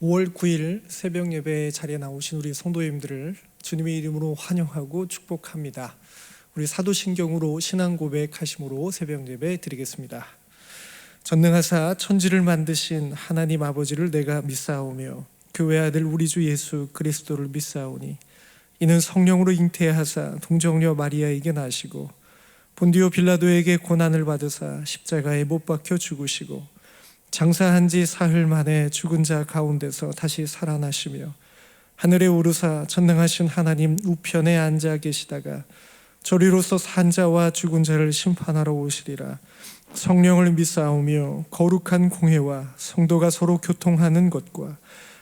5월 9일 새벽 예배 자리에 나오신 우리 성도님들을 주님의 이름으로 환영하고 축복합니다. 우리 사도신경으로 신앙 고백하심으로 새벽 예배 드리겠습니다. 전능하사 천지를 만드신 하나님 아버지를 내가 믿사오며 그 외아들 우리 주 예수 그리스도를 믿사오니 이는 성령으로 잉태하사 동정녀 마리아에게 나시고 본디오 빌라도에게 고난을 받으사 십자가에 못 박혀 죽으시고 장사한 지 사흘 만에 죽은 자 가운데서 다시 살아나시며 하늘에 오르사 전능하신 하나님 우편에 앉아 계시다가 저리로서 산 자와 죽은 자를 심판하러 오시리라. 성령을 믿사오며 거룩한 공회와 성도가 서로 교통하는 것과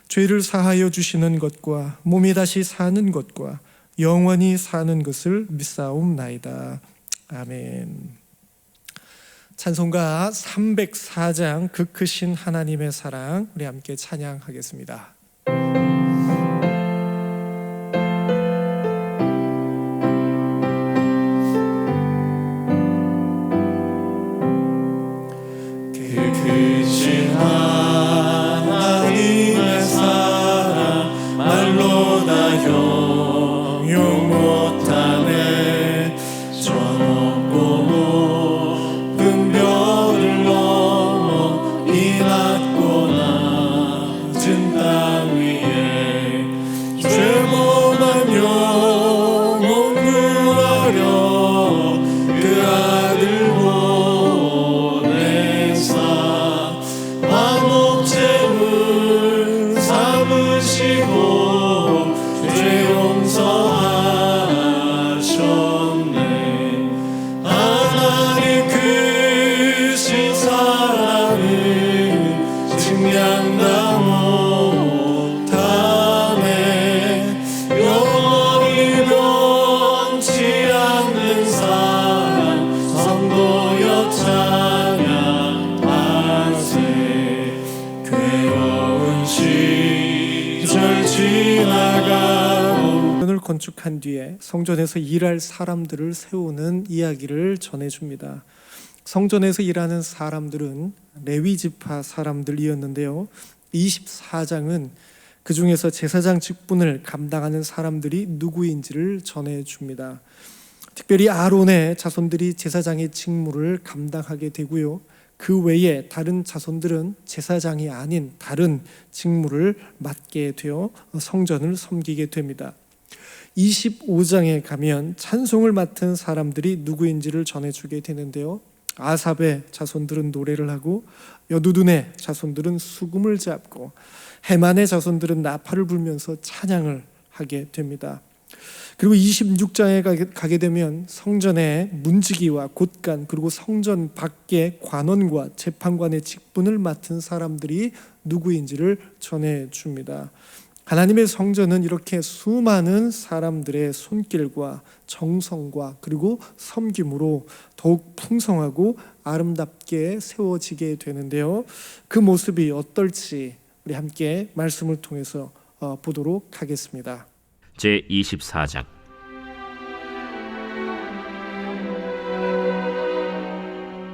죄를 사하여 주시는 것과 몸이 다시 사는 것과 영원히 사는 것을 믿사옵나이다. 아멘. 찬송가 304장 그 크신 하나님의 사랑, 우리 함께 찬양하겠습니다. 그 크신 하나님의 사랑 말로 다 형용 못하네. 저 높고 별을 넘어 이 낮고 낮은 땅 위에 죄범한 영혼 구하려 그 아들 보내사 화목제물 삼으시고 죄 용서하셨네. 하나님 크신 사랑은 증량다 못하네. 영원히 변치 않는 사랑 성도여 찬양하세. 괴로운 시절 지나가고 성전을 건축한 뒤에 성전에서 일할 사람들을 세우는 이야기를 전해줍니다. 성전에서 일하는 사람들은 레위 지파 사람들이었는데요, 24장은 그 중에서 제사장 직분을 감당하는 사람들이 누구인지를 전해줍니다. 특별히 아론의 자손들이 제사장의 직무를 감당하게 되고요, 그 외에 다른 자손들은 제사장이 아닌 다른 직무를 맡게 되어 성전을 섬기게 됩니다. 25장에 가면 찬송을 맡은 사람들이 누구인지를 전해주게 되는데요, 아삽의 자손들은 노래를 하고 여두둔의 자손들은 수금을 잡고 헤만의 자손들은 나팔을 불면서 찬양을 하게 됩니다. 그리고 26장에 가게 되면 성전의 문지기와 곶간, 그리고 성전 밖의 관원과 재판관의 직분을 맡은 사람들이 누구인지를 전해줍니다. 하나님의 성전은 이렇게 수많은 사람들의 손길과 정성과 그리고 섬김으로 더욱 풍성하고 아름답게 세워지게 되는데요, 그 모습이 어떨지 우리 함께 말씀을 통해서 보도록 하겠습니다. 제24장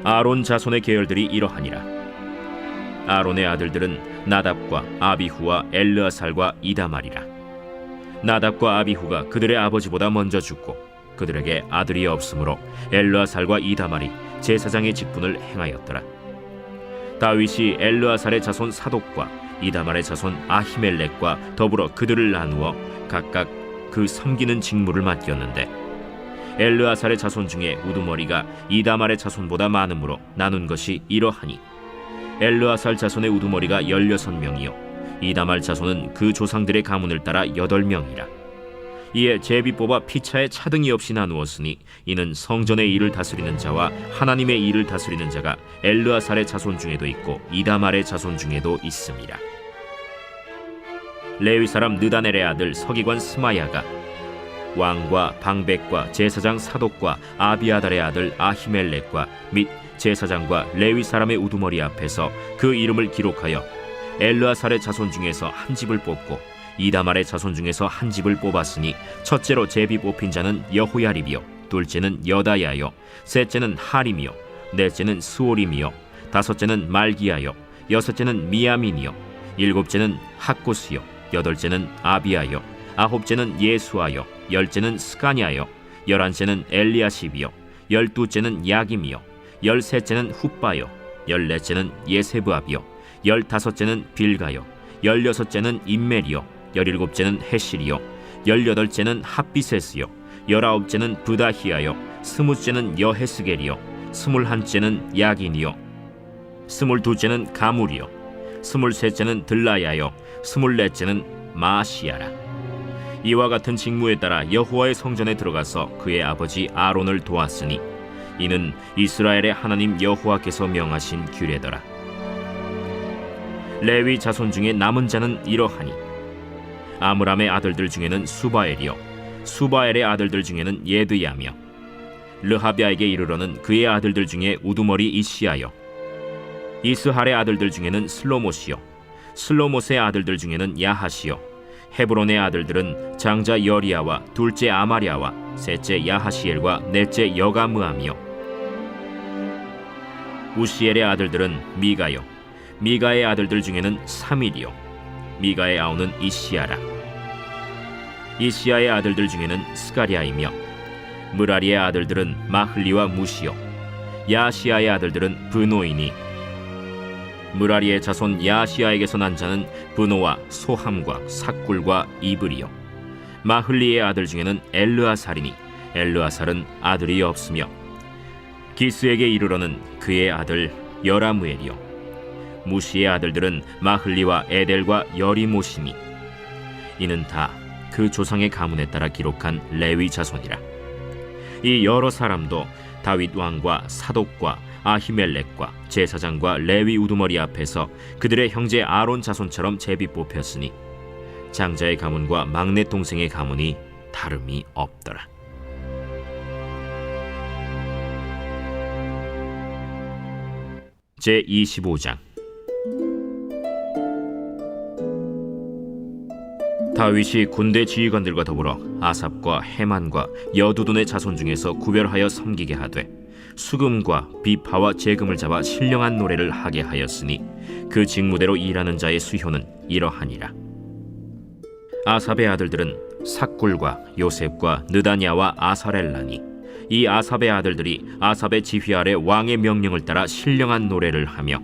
아론 자손의 계열들이 이러하니라. 아론의 아들들은 나답과 아비후와 엘르아살과 이다말이라. 나답과 아비후가 그들의 아버지보다 먼저 죽고 그들에게 아들이 없으므로 엘르아살과 이다말이 제사장의 직분을 행하였더라. 다윗이 엘르아살의 자손 사독과 이다말의 자손 아히멜렉과 더불어 그들을 나누어 각각 그 섬기는 직무를 맡겼는데, 엘르아살의 자손 중에 우두머리가 이다말의 자손보다 많으므로 나눈 것이 이러하니, 엘르아살 자손의 우두머리가 16명이요 이다말 자손은 그 조상들의 가문을 따라 8명이라. 이에 제비 뽑아 피차에 차등이 없이 나누었으니 이는 성전의 일을 다스리는 자와 하나님의 일을 다스리는 자가 엘르아살의 자손 중에도 있고 이다말의 자손 중에도 있음이라. 레위 사람 느다넬의 아들 서기관 스마야가 왕과 방백과 제사장 사독과 아비아달의 아들 아히멜렉과 및 제사장과 레위 사람의 우두머리 앞에서 그 이름을 기록하여 엘르아살의 자손 중에서 한 집을 뽑고 이다말의 자손 중에서 한 집을 뽑았으니 첫째로 제비 뽑힌 자는 여호야립이요 둘째는 여다야요 셋째는 하림이요 넷째는 스오림이요 다섯째는 말기야요 여섯째는 미야민이요 일곱째는 학고스요 여덟째는 아비아요 아홉째는 예수아요 열째는 스가냐요 열한째는 엘리야십이요 열두째는 야김이요 열셋째는 훗바요 열넷째는 예세브압이요 열다섯째는 빌가요 열여섯째는 임멜이요 열일곱째는 헤실이요 열여덟째는 핫비세스요 열아홉째는 브다히아요 스무째는 여헤스겔이요 스물한째는 야긴이요 스물두째는 가물이요 스물셋째는 들라야요 스물넷째는 마시아라. 이와 같은 직무에 따라 여호와의 성전에 들어가서 그의 아버지 아론을 도왔으니 이는 이스라엘의 하나님 여호와께서 명하신 규례더라. 레위 자손 중에 남은 자는 이러하니 아므람의 아들들 중에는 수바엘이요 수바엘의 아들들 중에는 예드야며 르하비아에게 이르러는 그의 아들들 중에 우두머리 이시야요 이스할의 아들들 중에는 슬로못이요 슬로못의 아들들 중에는 야하시요 헤브론의 아들들은 장자 여리야와 둘째 아마리아와 셋째 야하시엘과 넷째 여가므암이요 우시엘의 아들들은 미가요 미가의 아들들 중에는 사밀이요 미가의 아우는 이시야라. 이시야의 아들들 중에는 스가랴이며 무라리의 아들들은 마흘리와 무시요 야시야의 아들들은 브노이니 무라리의 자손 야시야에게서 난 자는 브노와 소함과 삭굴과 이브리요 마흘리의 아들 중에는 엘르아살이니 엘르아살은 아들이 없으며 기스에게 이르러는 그의 아들 여라무엘이요 무시의 아들들은 마흘리와 에델과 여리모시니 이는 다 그 조상의 가문에 따라 기록한 레위 자손이라. 이 여러 사람도 다윗 왕과 사독과 아히멜렉과 제사장과 레위 우두머리 앞에서 그들의 형제 아론 자손처럼 제비 뽑혔으니 장자의 가문과 막내 동생의 가문이 다름이 없더라. 제25장. 다윗이 군대 지휘관들과 더불어 아삽과 헤만과 여두둔의 자손 중에서 구별하여 섬기게 하되 수금과 비파와 재금을 잡아 신령한 노래를 하게 하였으니 그 직무대로 일하는 자의 수효는 이러하니라. 아삽의 아들들은 삭굴과 요셉과 느다냐와 아사렐라니 이 아삽의 아들들이 아삽의 지휘 아래 왕의 명령을 따라 신령한 노래를 하며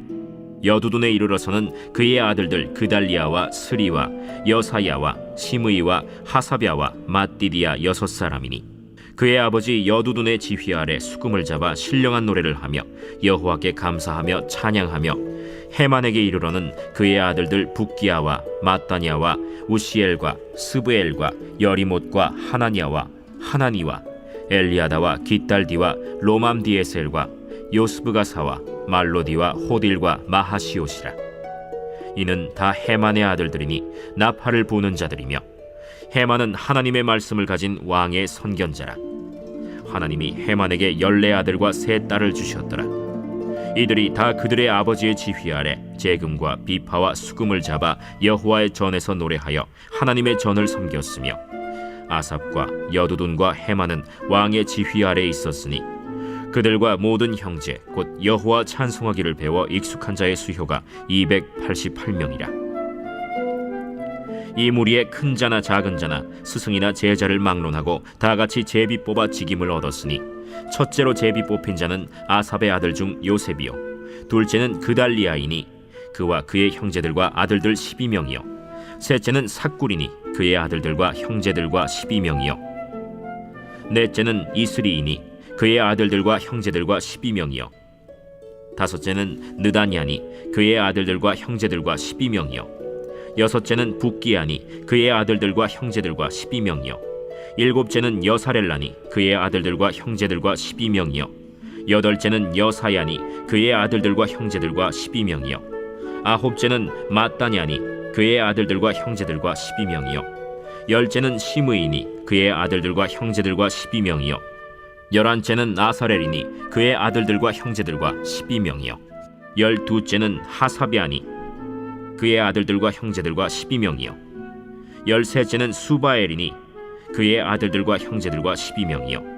여두둔에 이르러서는 그의 아들들 그달리아와 스리와 여사야와 시므이와 하사랴와 맏디디아 6사람이니 그의 아버지 여두둔의 지휘 아래 수금을 잡아 신령한 노래를 하며 여호와께 감사하며 찬양하며 헤만에게 이르러는 그의 아들들 붓기야와 마따냐와 우시엘과 스브엘과 여리못과 하나냐와 하나니와 엘리아다와 깃달디와 로맘디에셀과 요스브가사와 말로디와 호딜과 마하시옷이라. 이는 다 헤만의 아들들이니 나팔을 부는 자들이며 헤만은 하나님의 말씀을 가진 왕의 선견자라. 하나님이 헤만에게 14아들과 3딸을 주셨더라. 이들이 다 그들의 아버지의 지휘 아래 재금과 비파와 수금을 잡아 여호와의 전에서 노래하여 하나님의 전을 섬겼으며 아삽과 여두둔과 헤만은 왕의 지휘 아래 있었으니 그들과 모든 형제 곧 여호와 찬송하기를 배워 익숙한 자의 수효가 288명이라. 이 무리에 큰 자나 작은 자나 스승이나 제자를 막론하고 다같이 제비 뽑아 직임을 얻었으니 첫째로 제비 뽑힌 자는 아삽의 아들 중 요셉이요 둘째는 그달리아이니 그와 그의 형제들과 아들들 12명이요 셋째는 삭굴이니 그의 아들들과 형제들과 12명이요 넷째는 이스리이니 그의 아들들과 형제들과 12명이요 다섯째는 느다냐니 그의 아들들과 형제들과 12명이요 여섯째는 붓기야니 그의 아들들과 형제들과 12명이요 일곱째는 여사렐라니 그의 아들들과 형제들과 12명이요 여덟째는 여사야니 그의 아들들과 형제들과 12명이요 아홉째는 마따냐니 그의 아들들과 형제들과 12명이요 열째는 시므이니 그의 아들들과 형제들과 12명이요 열한째는 아사렐이니 그의 아들들과 형제들과 12명이요 열두째는 하사비아니 그의 아들들과 형제들과 12명이요 열셋째는 수바엘이니 그의 아들들과 형제들과 12명이요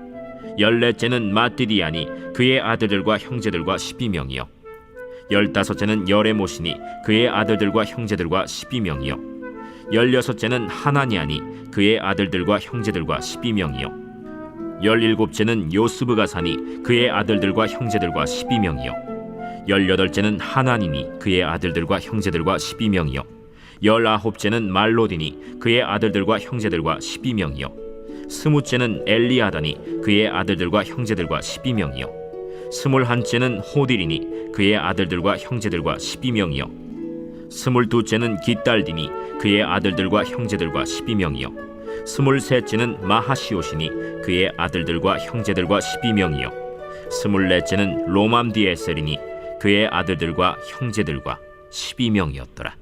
열넷째는 맏디디아니 그의 아들들과 형제들과 12명이요 15째는 여레못이니 그의 아들들과 형제들과 12명이요 16째는 하나니아니 그의 아들들과 형제들과 12명이요 17째는 요스브가사니 그의 아들들과 형제들과 12명이요 18째는 하나니니 그의 아들들과 형제들과 12명이요 19째는 말로디니 그의 아들들과 형제들과 12명이요 20째는 엘리아다니 그의 아들들과 형제들과 12명이요 21째는 호딜이니 그의 아들들과 형제들과 12명이요 22째는 깃달디니 그의 아들들과 형제들과 12명이요 23째는 마하시오시니 그의 아들들과 형제들과 12명이요 24째는 로맘디에셀이니 그의 아들들과 형제들과 12명이었더라.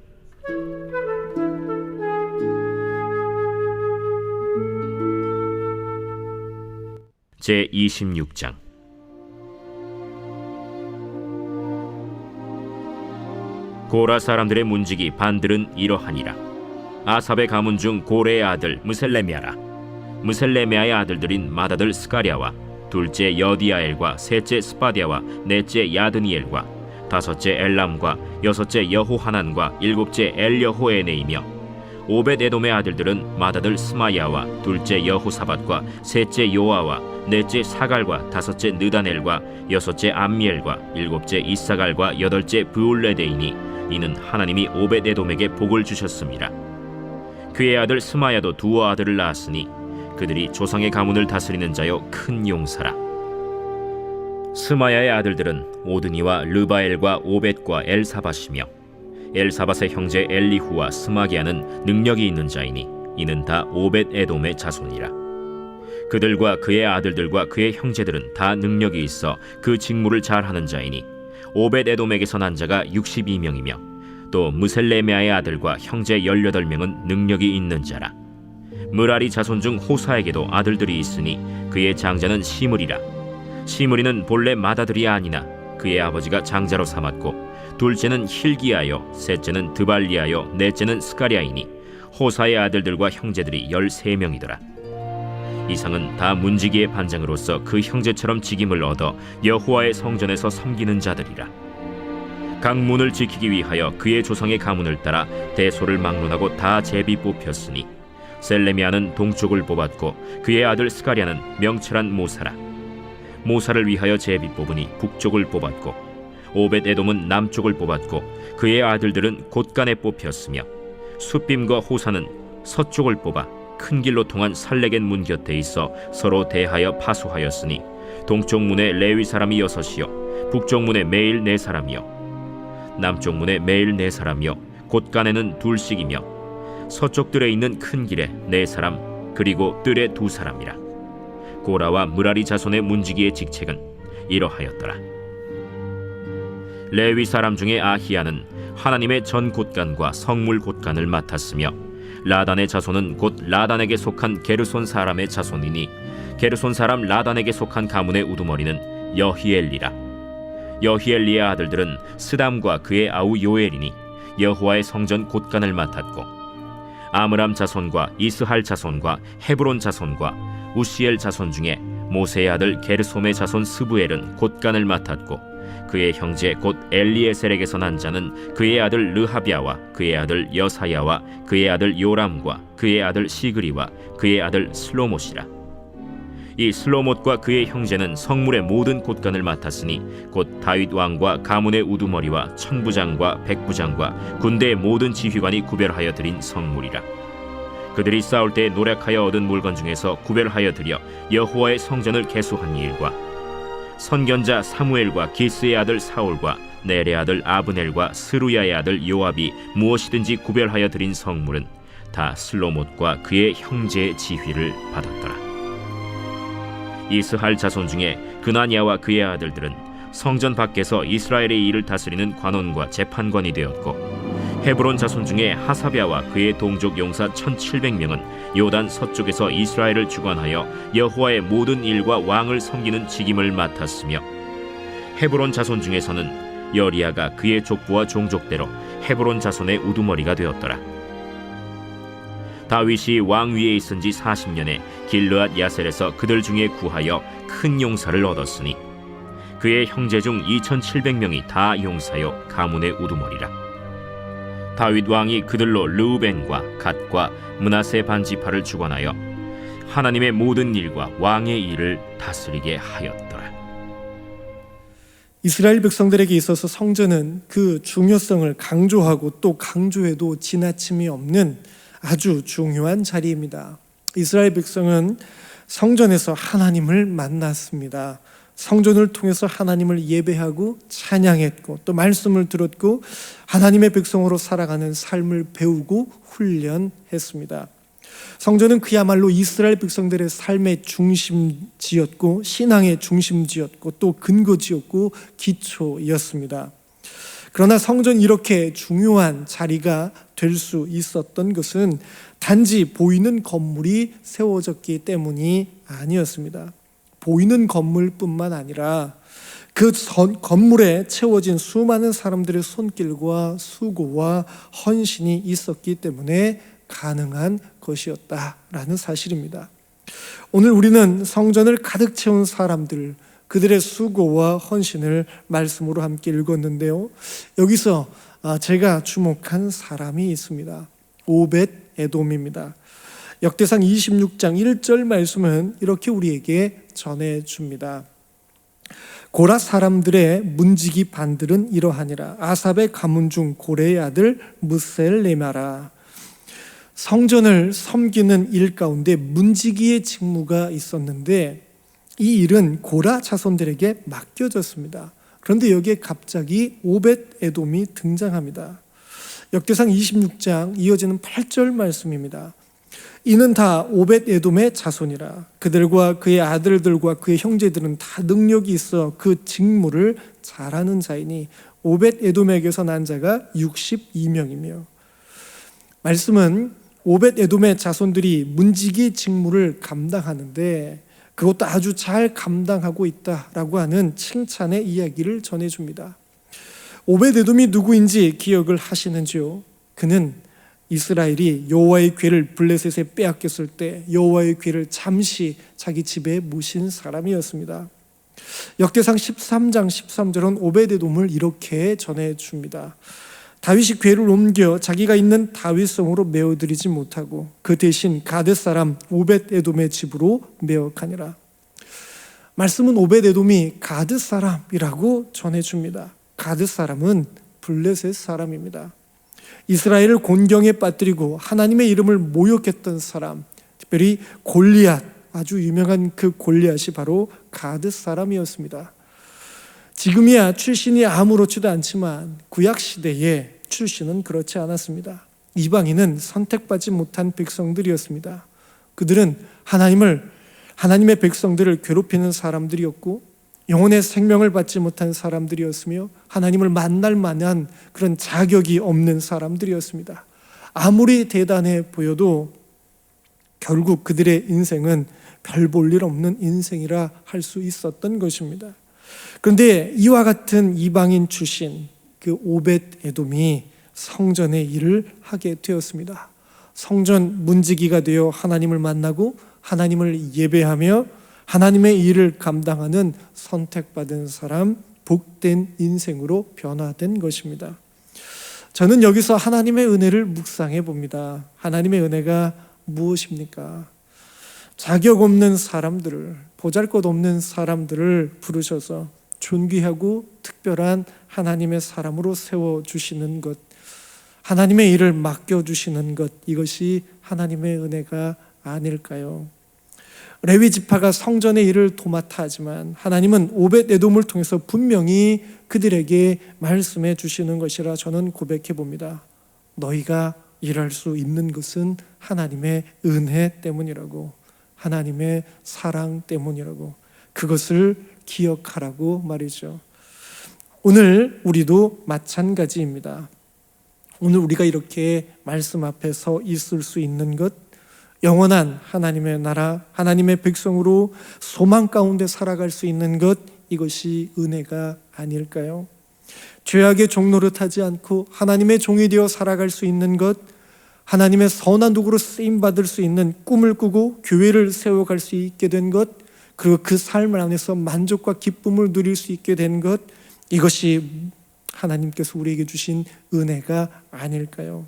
제26장 고라 사람들의 문지기 반들은 이러하니라. 아삽의 가문 중 고레의 아들 무셀레미아라. 무셀레미아의 아들들인 맏아들 스가랴와 둘째 여디아엘과 셋째 스바디아와 넷째 야드니엘과 다섯째 엘람과 여섯째 여호하난과 일곱째 엘여호에네이며 오벳에돔의 아들들은 맏아들 스마야와 둘째 여호사밧과 셋째 요아와 넷째 사갈과 다섯째 느다넬과 여섯째 암미엘과 일곱째 이사갈과 여덟째 브울레데이니 이는 하나님이 오벳에돔에게 복을 주셨습니다. 그의 아들 스마야도 두어 아들을 낳았으니 그들이 조상의 가문을 다스리는 자여 큰 용사라. 스마야의 아들들은 오드니와 르바엘과 오벳과 엘사밧이며 엘사밧의 형제 엘리후와 스마기야는 능력이 있는 자이니 이는 다 오벳에돔의 자손이라. 그들과 그의 아들들과 그의 형제들은 다 능력이 있어 그 직무를 잘하는 자이니 오벳에돔에게서 난 자가 62명이며 또 무셀레메아의 아들과 형제 18명은 능력이 있는 자라. 므라리 자손 중 호사에게도 아들들이 있으니 그의 장자는 시므리라. 시므리는 본래 맏아들이 아니나 그의 아버지가 장자로 삼았고 둘째는 힐기야요 셋째는 드발리야요 넷째는 스가랴이니 호사의 아들들과 형제들이 13명이더라. 이상은 다 문지기의 반장으로서 그 형제처럼 직임을 얻어 여호와의 성전에서 섬기는 자들이라. 각 문을 지키기 위하여 그의 조상의 가문을 따라 대소를 막론하고 다 제비 뽑혔으니 셀레미아는 동쪽을 뽑았고 그의 아들 스가랴는 명철한 모사라. 모사를 위하여 제비 뽑으니 북쪽을 뽑았고 오벳에돔은 남쪽을 뽑았고 그의 아들들은 곳간에 뽑혔으며 숫빔과 호사는 서쪽을 뽑아 큰 길로 통한 살레겐 문 곁에 있어 서로 대하여 파수하였으니 동쪽 문에 레위 사람이 6이요 북쪽 문에 매일 4사람이요 남쪽 문에 매일 4사람이요 곳간에는 2씩이며 서쪽들에 있는 큰 길에 4사람 그리고 뜰에 2사람이라. 고라와 므라리 자손의 문지기의 직책은 이러하였더라. 레위 사람 중에 아히야는 하나님의 전 곳간과 성물 곳간을 맡았으며 라단의 자손은 곧 라단에게 속한 게르손 사람의 자손이니 게르손 사람 라단에게 속한 가문의 우두머리는 여히엘리라. 여히엘리의 아들들은 스담과 그의 아우 요엘이니 여호와의 성전 곳간을 맡았고 아므람 자손과 이스할 자손과 헤브론 자손과 우시엘 자손 중에 모세의 아들 게르솜의 자손 스부엘은 곳간을 맡았고 그의 형제 곧 엘리에셀에게서 난 자는 그의 아들 르하비아와 그의 아들 여사야와 그의 아들 요람과 그의 아들 시그리와 그의 아들 슬로못이라. 이 슬로못과 그의 형제는 성물의 모든 곳간을 맡았으니 곧 다윗 왕과 가문의 우두머리와 천부장과 백부장과 군대의 모든 지휘관이 구별하여 드린 성물이라. 그들이 싸울 때 노력하여 얻은 물건 중에서 구별하여 드려 여호와의 성전을 개수한 일과 선견자 사무엘과 기스의 아들 사울과 넬의 아들 아브넬과 스루야의 아들 요압이 무엇이든지 구별하여 드린 성물은 다 슬로못과 그의 형제의 지휘를 받았더라. 이스할 자손 중에 그나니아와 그의 아들들은 성전 밖에서 이스라엘의 일을 다스리는 관원과 재판관이 되었고 헤브론 자손 중에 하사비아와 그의 동족 용사 1700명은 요단 서쪽에서 이스라엘을 주관하여 여호와의 모든 일과 왕을 섬기는 직임을 맡았으며 헤브론 자손 중에서는 여리야가 그의 족부와 종족대로 헤브론 자손의 우두머리가 되었더라. 다윗이 왕 위에 있은 지 40년에 길르앗 야셀에서 그들 중에 구하여 큰 용사를 얻었으니 그의 형제 중 2,700명이 다 용사여 가문의 우두머리라. 다윗 왕이 그들로 르우벤과 갓과 므낫세 반지파를 주관하여 하나님의 모든 일과 왕의 일을 다스리게 하였더라. 이스라엘 백성들에게 있어서 성전은 그 중요성을 강조하고 또 강조해도 지나침이 없는 아주 중요한 자리입니다. 이스라엘 백성은 성전에서 하나님을 만났습니다. 성전을 통해서 하나님을 예배하고 찬양했고 또 말씀을 들었고 하나님의 백성으로 살아가는 삶을 배우고 훈련했습니다. 성전은 그야말로 이스라엘 백성들의 삶의 중심지였고 신앙의 중심지였고 또 근거지였고 기초였습니다. 그러나 성전이 이렇게 중요한 자리가 될 수 있었던 것은 단지 보이는 건물이 세워졌기 때문이 아니었습니다. 보이는 건물뿐만 아니라 그 건물에 채워진 수많은 사람들의 손길과 수고와 헌신이 있었기 때문에 가능한 것이었다라는 사실입니다. 오늘 우리는 성전을 가득 채운 사람들, 그들의 수고와 헌신을 말씀으로 함께 읽었는데요. 여기서 제가 주목한 사람이 있습니다. 오벳 에돔입니다. 역대상 26장 1절 말씀은 이렇게 우리에게 전해줍니다. 고라 사람들의 문지기 반들은 이러하니라. 아삽의 가문 중 고레의 아들 무셀레마라. 성전을 섬기는 일 가운데 문지기의 직무가 있었는데 이 일은 고라 자손들에게 맡겨졌습니다. 그런데 여기에 갑자기 오벳 에돔이 등장합니다. 역대상 26장 이어지는 8절 말씀입니다. 이는 다 오벳 에돔의 자손이라. 그들과 그의 아들들과 그의 형제들은 다 능력이 있어 그 직무를 잘하는 자이니 오벳 에돔에게서 난 자가 62명이며 말씀은 오벳 에돔의 자손들이 문지기 직무를 감당하는데 그것도 아주 잘 감당하고 있다라고 하는 칭찬의 이야기를 전해줍니다. 오벳 에돔이 누구인지 기억을 하시는지요? 그는 이스라엘이 여호와의 궤를 블레셋에 빼앗겼을 때 여호와의 궤를 잠시 자기 집에 모신 사람이었습니다. 역대상 13장 13절은 오벳 에돔을 이렇게 전해줍니다. 다윗이 궤를 옮겨 자기가 있는 다윗성으로 메어드리지 못하고 그 대신 가드 사람 오벳 에돔의 집으로 메어가니라. 말씀은 오벳 에돔이 가드 사람이라고 전해줍니다. 가드 사람은 블레셋 사람입니다. 이스라엘을 곤경에 빠뜨리고 하나님의 이름을 모욕했던 사람, 특별히 골리앗, 아주 유명한 그 골리앗이 바로 가드 사람이었습니다. 지금이야 출신이 아무렇지도 않지만 구약 시대에 출신은 그렇지 않았습니다. 이방인은 선택받지 못한 백성들이었습니다. 그들은 하나님의 백성들을 괴롭히는 사람들이었고 영혼의 생명을 받지 못한 사람들이었으며 하나님을 만날 만한 그런 자격이 없는 사람들이었습니다. 아무리 대단해 보여도 결국 그들의 인생은 별 볼 일 없는 인생이라 할 수 있었던 것입니다. 그런데 이와 같은 이방인 출신 그 오벳 에돔이 성전의 일을 하게 되었습니다. 성전 문지기가 되어 하나님을 만나고 하나님을 예배하며 하나님의 일을 감당하는 선택받은 사람, 복된 인생으로 변화된 것입니다. 저는 여기서 하나님의 은혜를 묵상해 봅니다. 하나님의 은혜가 무엇입니까? 자격 없는 사람들을, 보잘것없는 사람들을 부르셔서 존귀하고 특별한 하나님의 사람으로 세워주시는 것, 하나님의 일을 맡겨주시는 것, 이것이 하나님의 은혜가 아닐까요? 레위 지파가 성전의 일을 도맡아 하지만 하나님은 오벳 에돔을 통해서 분명히 그들에게 말씀해 주시는 것이라 저는 고백해 봅니다. 너희가 일할 수 있는 것은 하나님의 은혜 때문이라고, 하나님의 사랑 때문이라고, 그것을 기억하라고 말이죠. 오늘 우리도 마찬가지입니다. 오늘 우리가 이렇게 말씀 앞에 서 있을 수 있는 것, 영원한 하나님의 나라, 하나님의 백성으로 소망 가운데 살아갈 수 있는 것, 이것이 은혜가 아닐까요? 죄악의 종노릇하지 않고 하나님의 종이 되어 살아갈 수 있는 것, 하나님의 선한 도구로 쓰임받을 수 있는 꿈을 꾸고 교회를 세워갈 수 있게 된 것, 그리고 그 삶을 안에서 만족과 기쁨을 누릴 수 있게 된 것, 이것이 하나님께서 우리에게 주신 은혜가 아닐까요?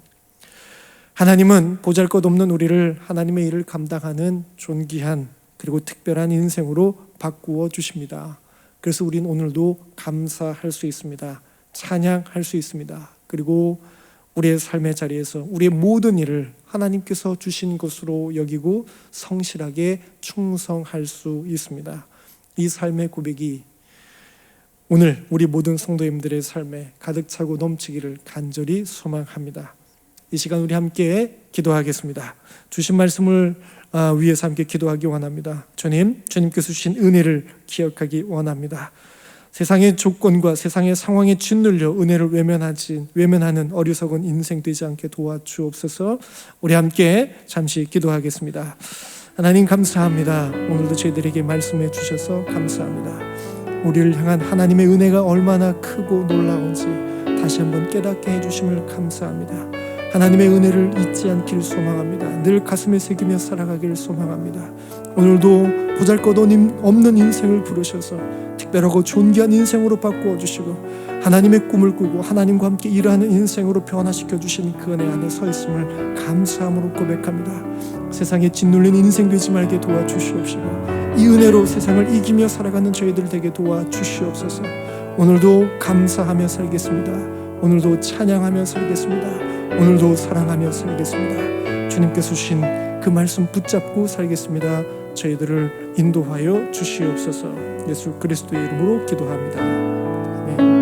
하나님은 보잘것없는 우리를 하나님의 일을 감당하는 존귀한 그리고 특별한 인생으로 바꾸어 주십니다. 그래서 우리는 오늘도 감사할 수 있습니다. 찬양할 수 있습니다. 그리고 우리의 삶의 자리에서 우리의 모든 일을 하나님께서 주신 것으로 여기고 성실하게 충성할 수 있습니다. 이 삶의 고백이 오늘 우리 모든 성도님들의 삶에 가득 차고 넘치기를 간절히 소망합니다. 이 시간 우리 함께 기도하겠습니다. 주신 말씀을 위해서 함께 기도하기 원합니다. 주님께서 주신 은혜를 기억하기 원합니다. 세상의 조건과 세상의 상황에 짓눌려 은혜를 외면하는 어리석은 인생 되지 않게 도와주옵소서. 우리 함께 잠시 기도하겠습니다. 하나님 감사합니다. 오늘도 저희들에게 말씀해 주셔서 감사합니다. 우리를 향한 하나님의 은혜가 얼마나 크고 놀라운지 다시 한번 깨닫게 해주심을 감사합니다. 하나님의 은혜를 잊지 않길 소망합니다. 늘 가슴에 새기며 살아가길 소망합니다. 오늘도 보잘것없는 인생을 부르셔서 특별하고 존귀한 인생으로 바꾸어 주시고 하나님의 꿈을 꾸고 하나님과 함께 일하는 인생으로 변화시켜 주신 그 은혜 안에 서 있음을 감사함으로 고백합니다. 세상에 짓눌린 인생 되지 말게 도와주시옵시고 이 은혜로 세상을 이기며 살아가는 저희들 되게 도와주시옵소서. 오늘도 감사하며 살겠습니다. 오늘도 찬양하며 살겠습니다. 오늘도 사랑하며 살겠습니다. 주님께서 주신 그 말씀 붙잡고 살겠습니다. 저희들을 인도하여 주시옵소서. 예수 그리스도의 이름으로 기도합니다. 아멘.